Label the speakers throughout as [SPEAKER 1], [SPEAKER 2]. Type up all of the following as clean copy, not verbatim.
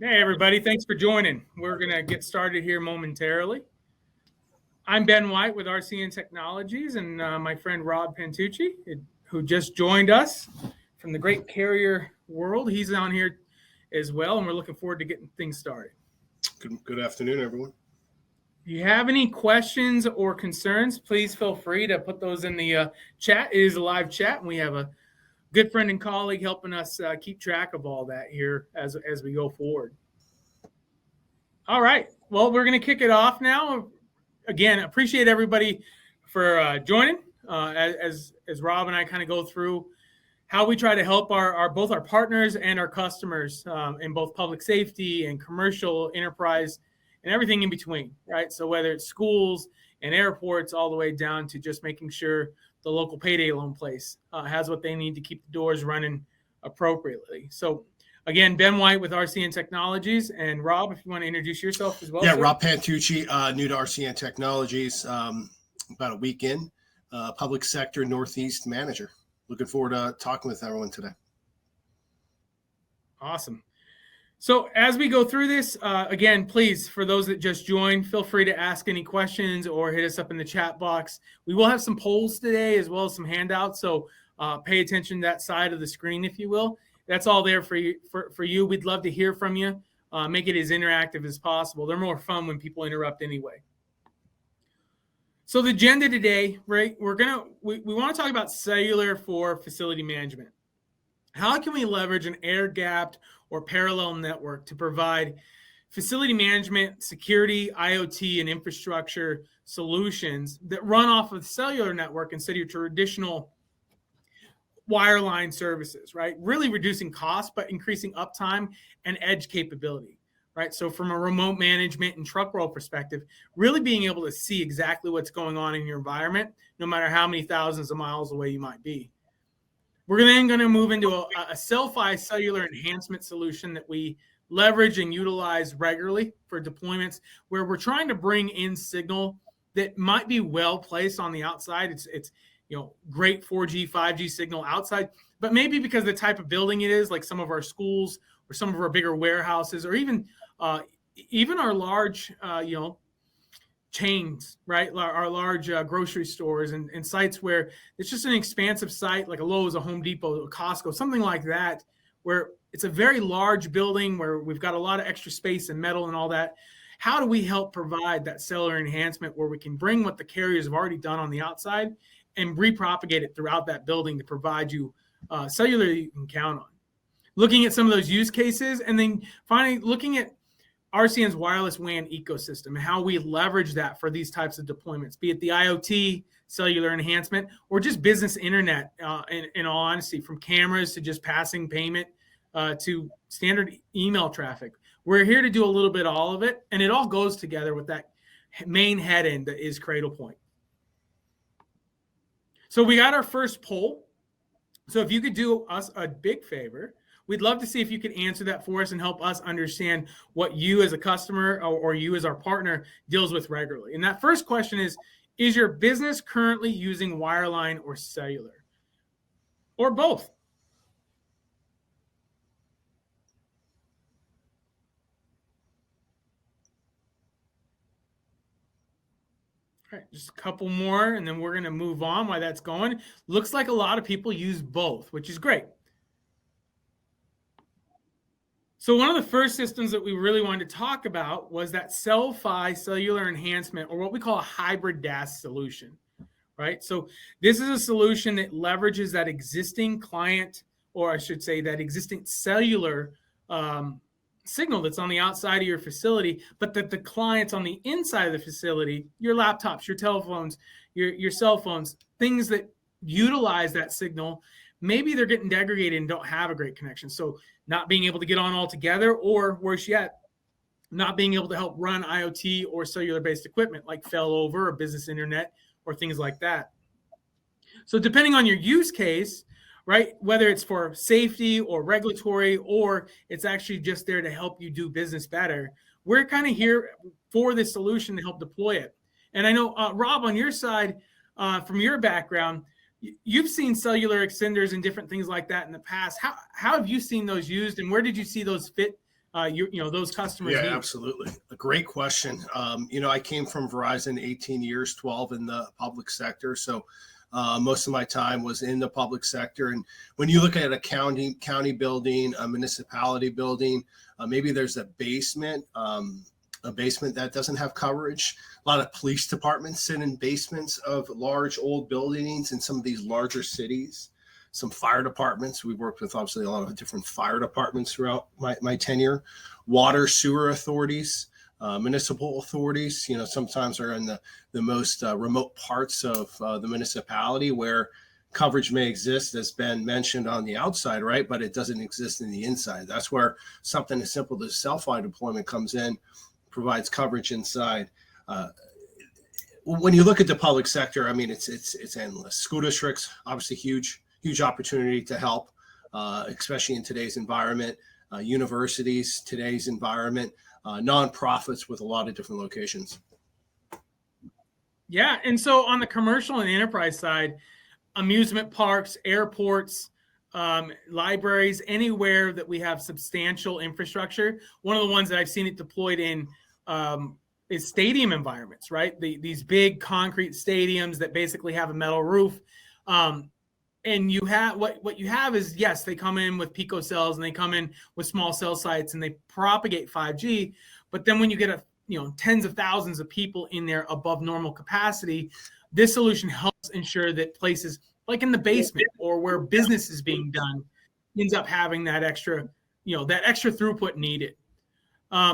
[SPEAKER 1] Hey, everybody. Thanks for joining. We're going to get started here momentarily. I'm Ben White with RCN Technologies and my friend Rob Pantucci, who just joined us from the great carrier world. He's on here as well, and we're looking forward to getting things started.
[SPEAKER 2] Good afternoon, everyone.
[SPEAKER 1] If you have any questions or concerns, please feel free to put those in the chat. It is a live chat, and we have a good friend and colleague helping us keep track of all that here as we go forward. All right. Well, we're going to kick it off now. Again, appreciate everybody for joining as Rob and I kind of go through how we try to help both our partners and our customers in both public safety and commercial enterprise and everything in between, right? So whether it's schools and airports all the way down to just making sure the local payday loan place has what they need to keep the doors running appropriately. So again, Ben White with RCN Technologies. And Rob, if you want to introduce yourself as well.
[SPEAKER 2] Yeah, sir. Rob Pantucci, new to RCN Technologies, about a week in, public sector Northeast manager. Looking forward to talking with everyone today.
[SPEAKER 1] Awesome. So as we go through this, again, please, for those that just joined, feel free to ask any questions or hit us up in the chat box. We will have some polls today as well as some handouts. So pay attention to that side of the screen, if you will. That's all there for you. We'd love to hear from you. Make it as interactive as possible. They're more fun when people interrupt anyway. So the agenda today, right? We want to talk about cellular for facility management. How can we leverage an air-gapped or parallel network to provide facility management, security, IoT, and infrastructure solutions that run off of the cellular network instead of your traditional wireline services, right? Really reducing costs, but increasing uptime and edge capability, right? So from a remote management and truck roll perspective, really being able to see exactly what's going on in your environment, no matter how many thousands of miles away you might be. We're then going to move into a Selfie cellular enhancement solution that we leverage and utilize regularly for deployments where we're trying to bring in signal that might be well placed on the outside. It's great 4G, 5G signal outside, but maybe because the type of building it is, like some of our schools or some of our bigger warehouses, or even our large, chains, right? Our large grocery stores and sites where it's just an expansive site, like a Lowe's, a Home Depot, a Costco, something like that, where it's a very large building where we've got a lot of extra space and metal and all that. How do we help provide that cellular enhancement where we can bring what the carriers have already done on the outside and repropagate it throughout that building to provide you cellular you can count on? Looking at some of those use cases, and then finally looking at RCN's Wireless WAN Ecosystem and how we leverage that for these types of deployments, be it the IoT, cellular enhancement, or just business internet, in all honesty, from cameras to just passing payment to standard email traffic. We're here to do a little bit of all of it, and it all goes together with that main head end that is Cradlepoint. So we got our first poll. So if you could do us a big favor, we'd love to see if you could answer that for us and help us understand what you as a customer or you as our partner deals with regularly. And that first question is your business currently using wireline or cellular? Or both? All right, just a couple more, and then we're going to move on while that's going. Looks like a lot of people use both, which is great. So one of the first systems that we really wanted to talk about was that Selfie cellular enhancement, or what we call a hybrid DAS solution, right? So this is a solution that leverages that existing client, or I should say that existing cellular signal that's on the outside of your facility, but that the clients on the inside of the facility, your laptops, your telephones, your cell phones, things that utilize that signal, maybe they're getting degraded and don't have a great connection. So not being able to get on altogether, or worse yet, not being able to help run IoT or cellular-based equipment like failover or business internet or things like that. So depending on your use case, right, whether it's for safety or regulatory, or it's actually just there to help you do business better, we're kind of here for this solution to help deploy it. And I know, Rob, on your side, from your background, you've seen cellular extenders and different things like that in the past. How have you seen those used, and where did you see those fit those customers
[SPEAKER 2] Yeah,
[SPEAKER 1] need?
[SPEAKER 2] absolutely. A great question. I came from Verizon 18 years, 12 in the public sector. So most of my time was in the public sector. And when you look at a county building, a municipality building, maybe there's a basement that doesn't have coverage. A lot of police departments sit in basements of large old buildings in some of these larger cities. Some fire departments. We've worked with obviously a lot of different fire departments throughout my tenure. Water, sewer authorities, municipal authorities, sometimes are in the most remote parts of the municipality where coverage may exist, as Ben mentioned, on the outside, right? But it doesn't exist in the inside. That's where something as simple as cell-phone deployment comes in, provides coverage inside. When you look at the public sector, I mean, it's endless. School districts, obviously huge opportunity to help, especially in today's environment. Universities, today's environment, nonprofits with a lot of different locations.
[SPEAKER 1] Yeah, and so on the commercial and enterprise side, amusement parks, airports, libraries, anywhere that we have substantial infrastructure. One of the ones that I've seen it deployed in is stadium environments, right? These big concrete stadiums that basically have a metal roof. And you have what you have is, yes, they come in with pico cells and they come in with small cell sites and they propagate 5G. But then when you get tens of thousands of people in there above normal capacity, this solution helps ensure that places like in the basement or where business is being done ends up having that extra throughput needed.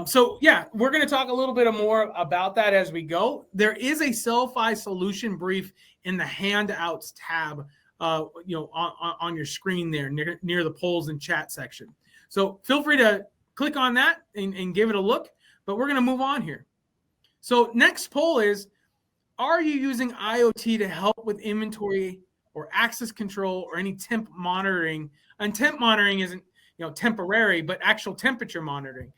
[SPEAKER 1] So yeah, we're going to talk a little bit more about that as we go. There is a Cell-Fi solution brief in the handouts tab on your screen there near the polls and chat section. So feel free to click on that and give it a look, but we're going to move on here. So next poll is, are you using IoT to help with inventory or access control or any temp monitoring? And temp monitoring isn't temporary, but actual temperature monitoring.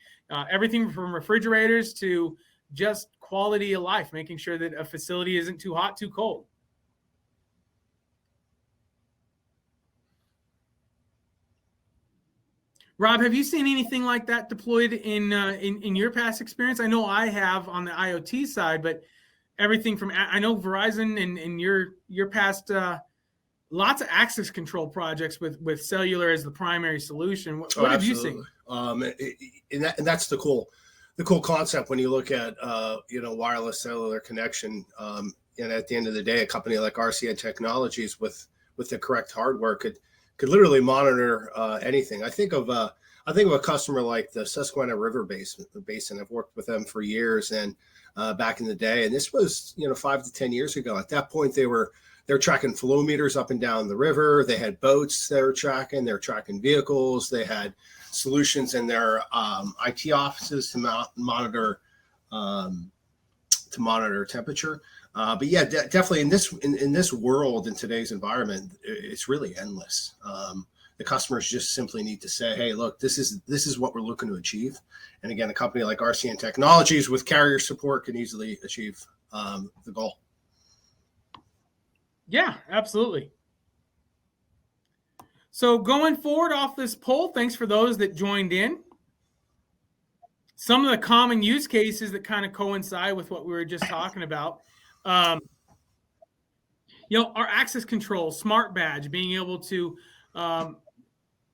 [SPEAKER 1] Everything from refrigerators to just quality of life, making sure that a facility isn't too hot, too cold. Rob, have you seen anything like that deployed in your past experience? I know I have on the IoT side, but everything from, I know Verizon and your past lots of access control projects with cellular as the primary solution. What have you seen?
[SPEAKER 2] And that's the cool concept when you look at wireless cellular connection. And at the end of the day, a company like RCN Technologies with the correct hardware could literally monitor anything. I think of a customer like the Susquehanna River Basin. I've worked with them for years and back in the day, and this was 5 to 10 years ago. At that point, they're tracking flow meters up and down the river. They had boats they're tracking vehicles. They had solutions in their IT offices to monitor temperature. But yeah, definitely in this world, in today's environment, it's really endless. The customers just simply need to say, "Hey, look, this is what we're looking to achieve." And again, a company like RCN Technologies with carrier support can easily achieve the goal.
[SPEAKER 1] Yeah, absolutely. So going forward off this poll, thanks for those that joined in. Some of the common use cases that kind of coincide with what we were just talking about. Our access control, smart badge, being able to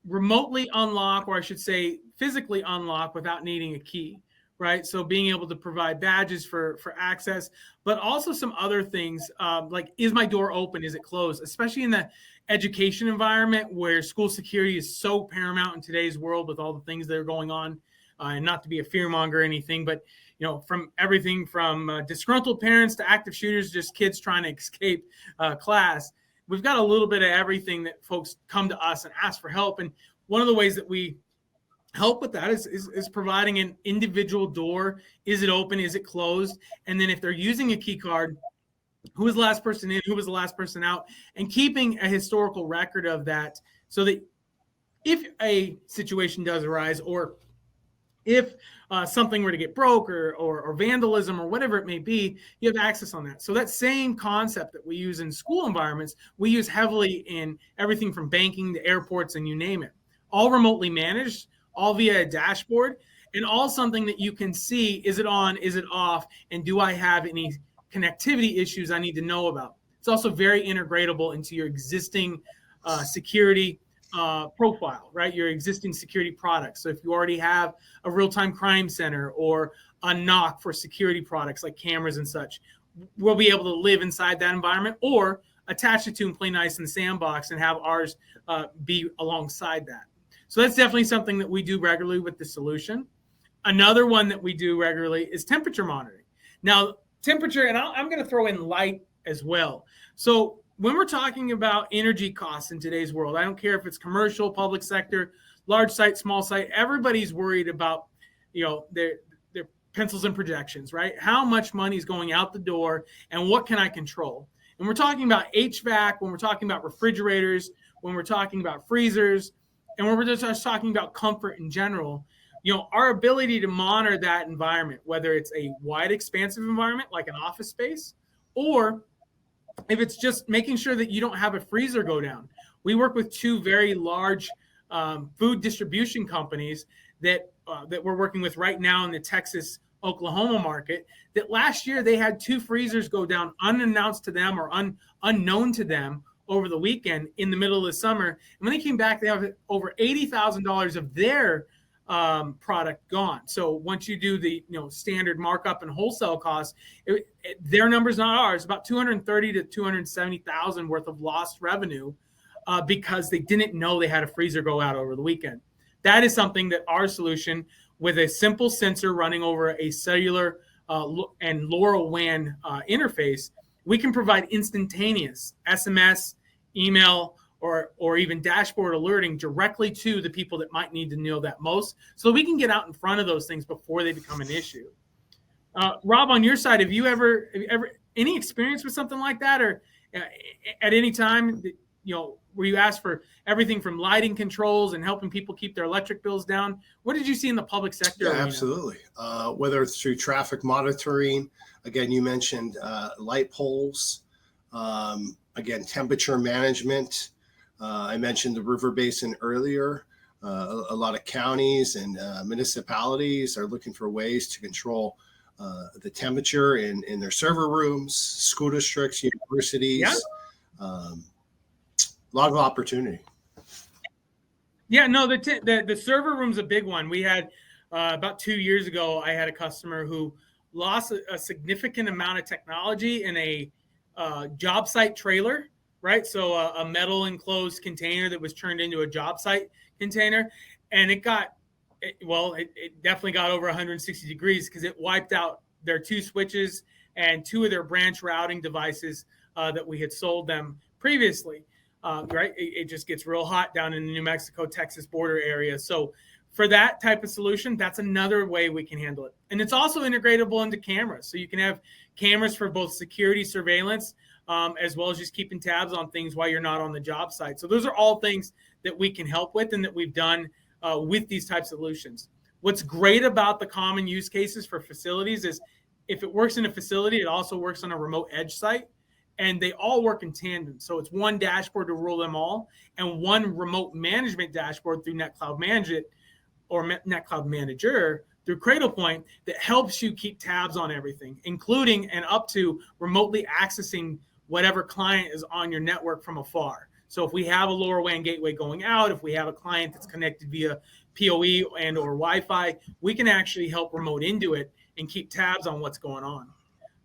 [SPEAKER 1] remotely unlock, or I should say physically unlock without needing a key, right? So being able to provide badges for access, but also some other things like, is my door open? Is it closed? Especially in the education environment where school security is so paramount in today's world with all the things that are going on. And not to be a fearmonger or anything, but from everything from disgruntled parents to active shooters, just kids trying to escape class. We've got a little bit of everything that folks come to us and ask for help. And one of the ways that we help with that is providing an individual door. Is it open? Is it closed? And then if they're using a key card, who was the last person in? Who was the last person out? And keeping a historical record of that so that if a situation does arise, or if something were to get broke or vandalism or whatever it may be, you have access on that. So that same concept that we use in school environments, we use heavily in everything from banking to airports and you name it. All remotely managed, all via a dashboard. and all something that you can see. Is it on? Is it off? And do I have any connectivity issues I need to know about? It's also very integratable into your existing security profile, right? Your existing security products. So if you already have a real-time crime center or a NOC for security products like cameras and such, we'll be able to live inside that environment or attach it to and play nice in the sandbox and have ours be alongside that. So that's definitely something that we do regularly with the solution. Another one that we do regularly is temperature monitoring. Now, temperature, and I'm going to throw in light as well. So when we're talking about energy costs in today's world, I don't care if it's commercial, public sector, large site, small site, everybody's worried about, their pencils and projections, right? How much money is going out the door and what can I control? And we're talking about HVAC, when we're talking about refrigerators, when we're talking about freezers, and when we're just talking about comfort in general, our ability to monitor that environment, whether it's a wide, expansive environment like an office space, or if it's just making sure that you don't have a freezer go down. We work with two very large food distribution companies that we're working with right now in the Texas, Oklahoma market, that last year they had two freezers go down unannounced to them or unknown to them over the weekend in the middle of the summer. And when they came back, they have over $80,000 of their product gone. So once you do the standard markup and wholesale costs, their numbers, not ours, about 230 to 270,000 worth of lost revenue because they didn't know they had a freezer go out over the weekend. That is something that our solution, with a simple sensor running over a cellular and LoRaWAN interface, we can provide instantaneous SMS, email, or even dashboard alerting directly to the people that might need to know that most, so we can get out in front of those things before they become an issue. Rob, on your side, have you ever any experience with something like that, or at any time, where you asked for everything from lighting controls and helping people keep their electric bills down? What did you see in the public sector?
[SPEAKER 2] Yeah, absolutely. Whether it's through traffic monitoring, again, you mentioned light poles, again, temperature management. I mentioned the river basin earlier. A lot of counties and municipalities are looking for ways to control the temperature in their server rooms, school districts, universities. Yeah. A lot of opportunity.
[SPEAKER 1] Yeah, no, the server room's a big one. We had about 2 years ago, I had a customer who lost a significant amount of technology in a job site trailer, right? So a metal enclosed container that was turned into a job site container. And it definitely got over 160 degrees because it wiped out their two switches and two of their branch routing devices that we had sold them previously. Right? It just gets real hot down in the New Mexico, Texas border area. So for that type of solution, that's another way we can handle it. And it's also integratable into cameras. So you can have cameras for both security surveillance, as well as just keeping tabs on things while you're not on the job site. So those are all things that we can help with and that we've done with these types of solutions. What's great about the common use cases for facilities is if it works in a facility, it also works on a remote edge site. And they all work in tandem. So it's one dashboard to rule them all and one remote management dashboard through NetCloud Management or NetCloud Manager through Cradlepoint that helps you keep tabs on everything, including and up to remotely accessing whatever client is on your network from afar. So if we have a LoRaWAN gateway going out, if we have a client that's connected via PoE and or Wi-Fi, we can actually help remote into it and keep tabs on what's going on.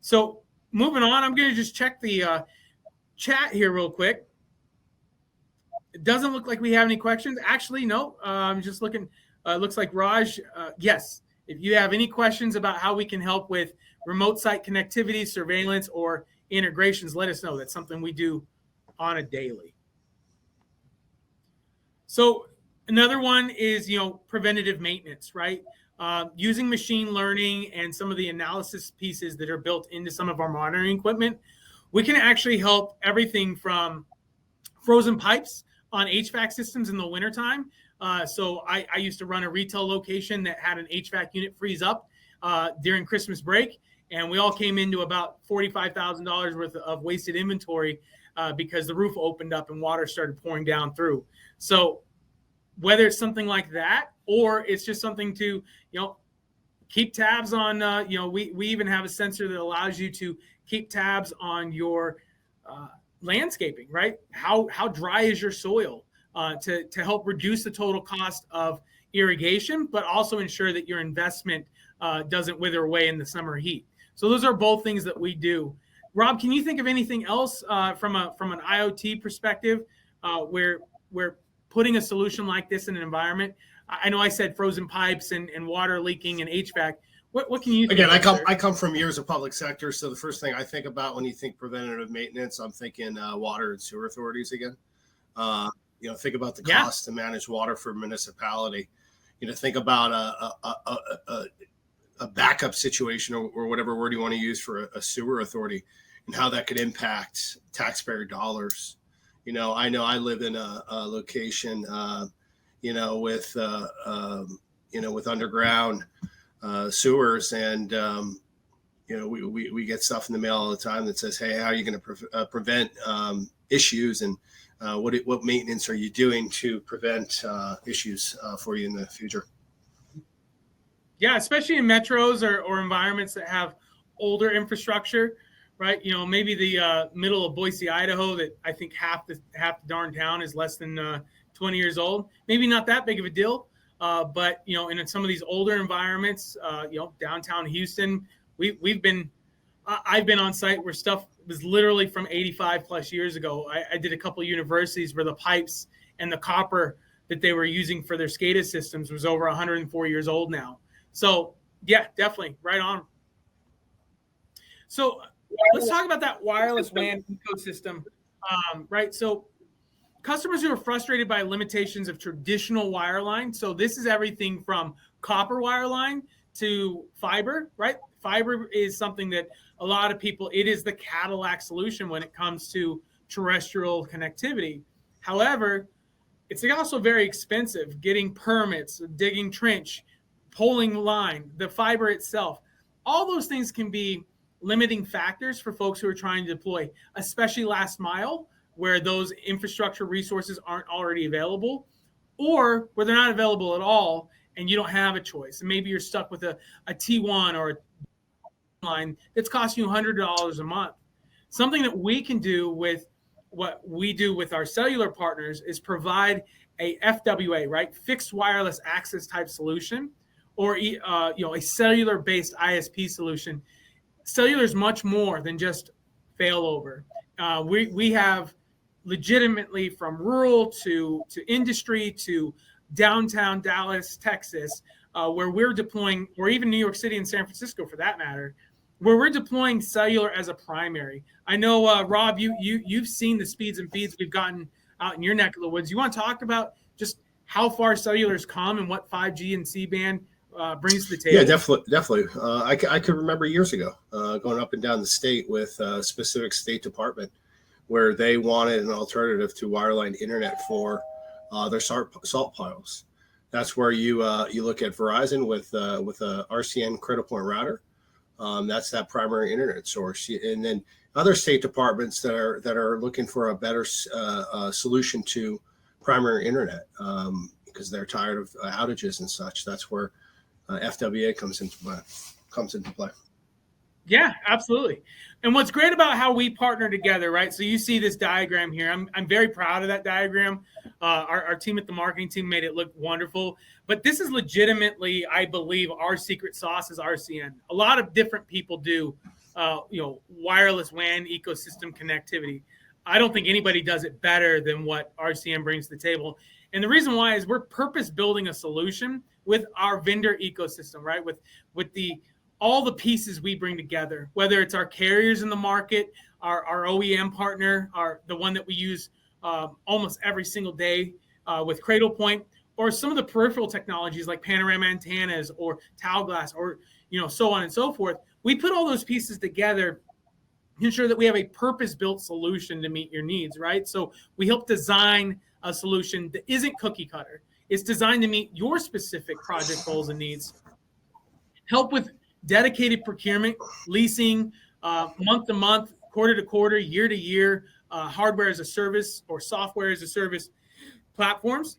[SPEAKER 1] So moving on, I'm going to just check the chat here real quick. It doesn't look like we have any questions. Actually, no. I'm just looking. Looks like Raj. Yes. If you have any questions about how we can help with remote site connectivity, surveillance, or integrations, let us know. That's something we do on a daily. So another one is, preventative maintenance, right? Using machine learning and some of the analysis pieces that are built into some of our monitoring equipment, we can actually help everything from frozen pipes on HVAC systems in the wintertime. So I used to run a retail location that had an HVAC unit freeze up during Christmas break, and we all came into about $45,000 worth of wasted inventory because the roof opened up and water started pouring down through. So whether it's something like that, or it's just something to, keep tabs on, we even have a sensor that allows you to keep tabs on your landscaping, right? How dry is your soil, to help reduce the total cost of irrigation, but also ensure that your investment doesn't wither away in the summer heat. So those are both things that we do. Rob, can you think of anything else from an IoT perspective where putting a solution like this in an environment? I know I said frozen pipes and water leaking and HVAC. What can you think
[SPEAKER 2] Again,
[SPEAKER 1] of,
[SPEAKER 2] I come from years of public sector, so the first thing I think about when you think preventative maintenance, I'm thinking water and sewer authorities again. Think about the cost to manage water for a municipality. Think about a backup situation or whatever word you want to use for a sewer authority and how that could impact taxpayer dollars. I know I live in a location, with underground sewers, and we get stuff in the mail all the time that says, hey, how are you going to prevent issues, and what maintenance are you doing to prevent issues for you in the future?
[SPEAKER 1] Yeah, especially in metros or environments that have older infrastructure, right? Maybe the middle of Boise, Idaho, that I think half the darn town is less than 20 years old. Maybe not that big of a deal, but in some of these older environments, downtown Houston, I've been on site where stuff was literally from 85 plus years ago. I did a couple of universities where the pipes and the copper that they were using for their SCADA systems was over 104 years old now. So yeah, definitely right on. So let's talk about that wireless WAN ecosystem, right? So customers who are frustrated by limitations of traditional wireline. So this is everything from copper wireline to fiber, right? Fiber is something that a lot of people, it is the Cadillac solution when it comes to terrestrial connectivity. However, it's also very expensive, getting permits, digging trench, pulling line, the fiber itself. All those things can be limiting factors for folks who are trying to deploy, especially last mile, where those infrastructure resources aren't already available, or where they're not available at all and you don't have a choice. And maybe you're stuck with a T1 or a line that's costing you $100 a month. Something that we can do with what we do with our cellular partners is provide a FWA, right? Fixed wireless access type solution, or a cellular based ISP solution. Cellular is much more than just failover. We have legitimately from rural to industry to downtown Dallas, Texas, where we're deploying, or even New York City and San Francisco for that matter, where we're deploying cellular as a primary. I know, Rob, you've seen the speeds and feeds we've gotten out in your neck of the woods. You want to talk about just how far cellular's come and what 5G and C-band brings to the table?
[SPEAKER 2] Yeah, definitely. I could remember years ago going up and down the state with a specific state department where they wanted an alternative to wireline internet for their salt piles. That's where you look at Verizon with a RCN Cradlepoint router. That's that primary internet source, and then other state departments that are looking for a better solution to primary internet because they're tired of outages and such. That's where FWA comes into play.
[SPEAKER 1] Yeah, absolutely. And what's great about how we partner together, right? So you see this diagram here. I'm very proud of that diagram. Our team at the marketing team made it look wonderful. But this is legitimately, I believe, our secret sauce is RCN. A lot of different people do, wireless WAN ecosystem connectivity. I don't think anybody does it better than what RCN brings to the table. And the reason why is we're purpose building a solution with our vendor ecosystem, right? With all the pieces we bring together, whether it's our carriers in the market, our OEM partner, the one that we use almost every single day with Cradlepoint, or some of the peripheral technologies like panorama antennas or towel glass, or so on and so forth. We put all those pieces together to ensure that we have a purpose-built solution to meet your needs, right? So we help design a solution that isn't cookie cutter. It's designed to meet your specific project goals and needs. Help with dedicated procurement, leasing, month to month, quarter to quarter, year to year, hardware as a service or software as a service platforms.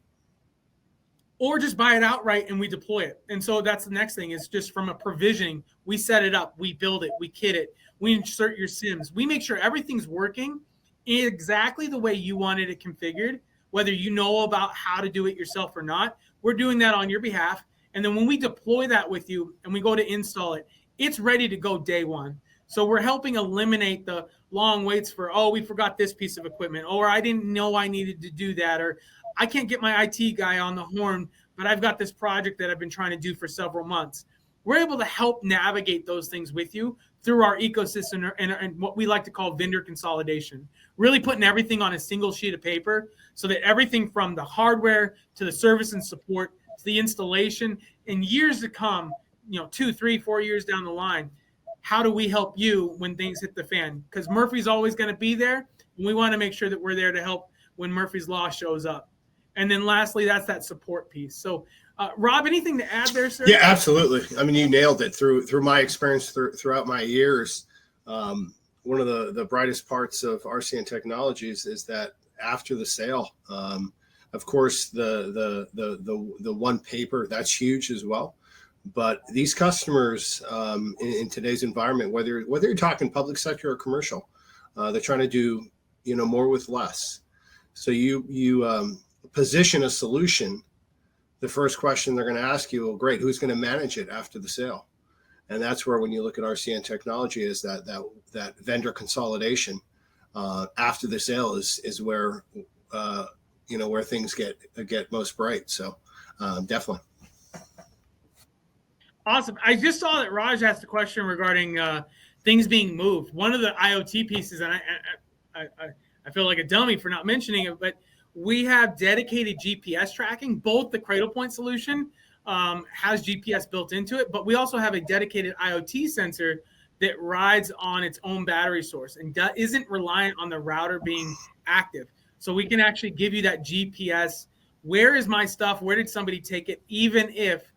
[SPEAKER 1] or just buy it outright and we deploy it. And so that's the next thing, is just from a provisioning, we set it up, we build it, we kit it, we insert your SIMs, we make sure everything's working exactly the way you wanted it configured, whether you know about how to do it yourself or not. We're doing that on your behalf. And then when we deploy that with you and we go to install it, it's ready to go day one. So we're helping eliminate the long waits for, oh, we forgot this piece of equipment, or I didn't know I needed to do that, or I can't get my IT guy on the horn, but I've got this project that I've been trying to do for several months. We're able to help navigate those things with you through our ecosystem and what we like to call vendor consolidation, really putting everything on a single sheet of paper so that everything from the hardware to the service and support to the installation in years to come, 2, 3, 4 years down the line, how do we help you when things hit the fan? Because Murphy's always going to be there, and we want to make sure that we're there to help when Murphy's Law shows up. And then lastly, that's that support piece. So, Rob, anything to add there, sir?
[SPEAKER 2] Yeah, absolutely. I mean, you nailed it. Through my experience throughout my years, one of the brightest parts of RCN Technologies is that after the sale, of course, the one paper, that's huge as well. But these customers in today's environment, whether you're talking public sector or commercial, they're trying to do more with less. So you position a solution. The first question they're going to ask you, well, great, who's going to manage it after the sale? And that's where, when you look at RCN Technology, is that vendor consolidation after the sale is where where things get most bright. So definitely.
[SPEAKER 1] Awesome. I just saw that Raj asked a question regarding things being moved. One of the IoT pieces, and I feel like a dummy for not mentioning it, but we have dedicated GPS tracking. Both the Cradlepoint solution has GPS built into it, but we also have a dedicated IoT sensor that rides on its own battery source and isn't reliant on the router being active. So we can actually give you that GPS. Where is my stuff? Where did somebody take it? Even if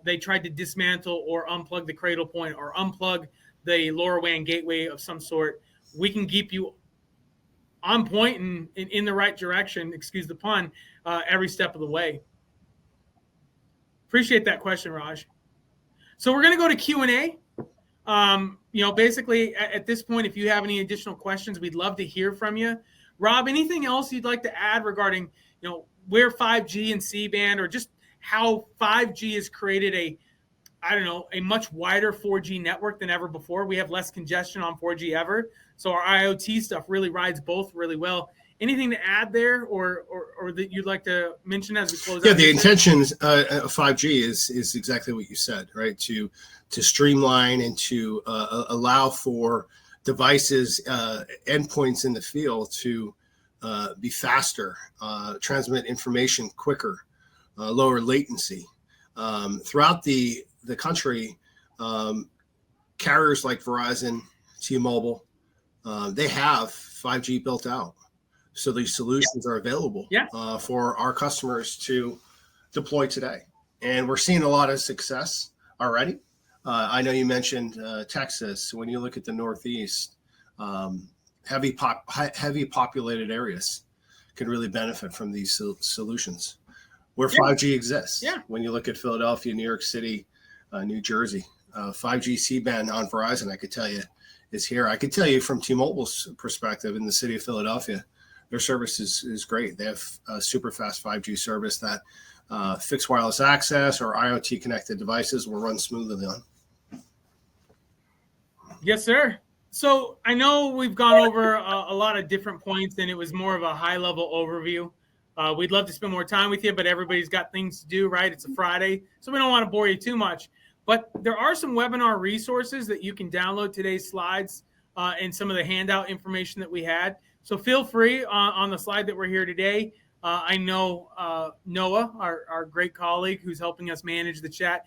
[SPEAKER 1] they tried to dismantle or unplug the Cradlepoint or unplug the LoRaWAN gateway of some sort, we can keep you on point and in the right direction, excuse the pun, every step of the way. Appreciate that question, Raj. So we're going to go to Q&A. Basically at this point, if you have any additional questions, we'd love to hear from you. Rob, anything else you'd like to add regarding, where 5G and C-band, or just how 5G has created a much wider 4G network than ever before? We have less congestion on 4G ever. So our IoT stuff really rides both really well. Anything to add there or that you'd like to mention as we close out?
[SPEAKER 2] Yeah, the intentions of 5G is exactly what you said, right? To streamline and to allow for devices, endpoints in the field to be faster, transmit information quicker, lower latency. Throughout the country, carriers like Verizon, T-Mobile, they have 5G built out. So these solutions are available for our customers to deploy today. And we're seeing a lot of success already. I know you mentioned Texas. When you look at the Northeast, heavy populated areas can really benefit from these solutions where 5G exists. Yeah. When you look at Philadelphia, New York City, New Jersey, 5G C-band on Verizon, I could tell you, is here. I could tell you from T-Mobile's perspective in the city of Philadelphia, their service is great. They have a super fast 5G service that fixed wireless access or IoT connected devices will run smoothly on.
[SPEAKER 1] Yes, sir. So I know we've gone over a lot of different points, and it was more of a high level overview. We'd love to spend more time with you, but everybody's got things to do, right? It's a Friday, so we don't want to bore you too much. But there are some webinar resources that you can download today's slides and some of the handout information that we had. So feel free on the slide that we're here today. I know Noah, our great colleague who's helping us manage the chat,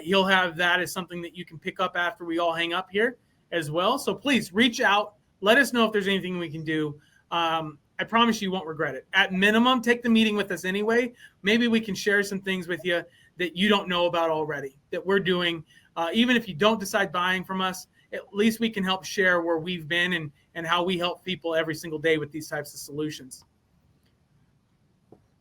[SPEAKER 1] he'll have that as something that you can pick up after we all hang up here as well. So please reach out. Let us know if there's anything we can do. I promise you won't regret it. At minimum, take the meeting with us anyway. Maybe we can share some things with you that you don't know about already that we're doing. Even if you don't decide buying from us, at least we can help share where we've been and how we help people every single day with these types of solutions.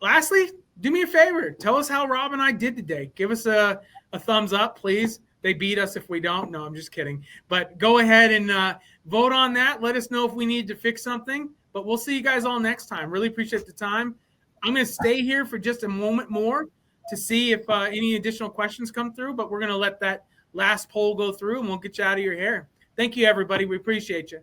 [SPEAKER 1] Lastly, do me a favor. Tell us how Rob and I did today. Give us a thumbs up, please. They beat us if we don't. No, I'm just kidding. But go ahead and vote on that. Let us know if we need to fix something. But we'll see you guys all next time. Really appreciate the time. I'm going to stay here for just a moment more to see if any additional questions come through. But we're going to let that last poll go through, and we'll get you out of your hair. Thank you, everybody. We appreciate you.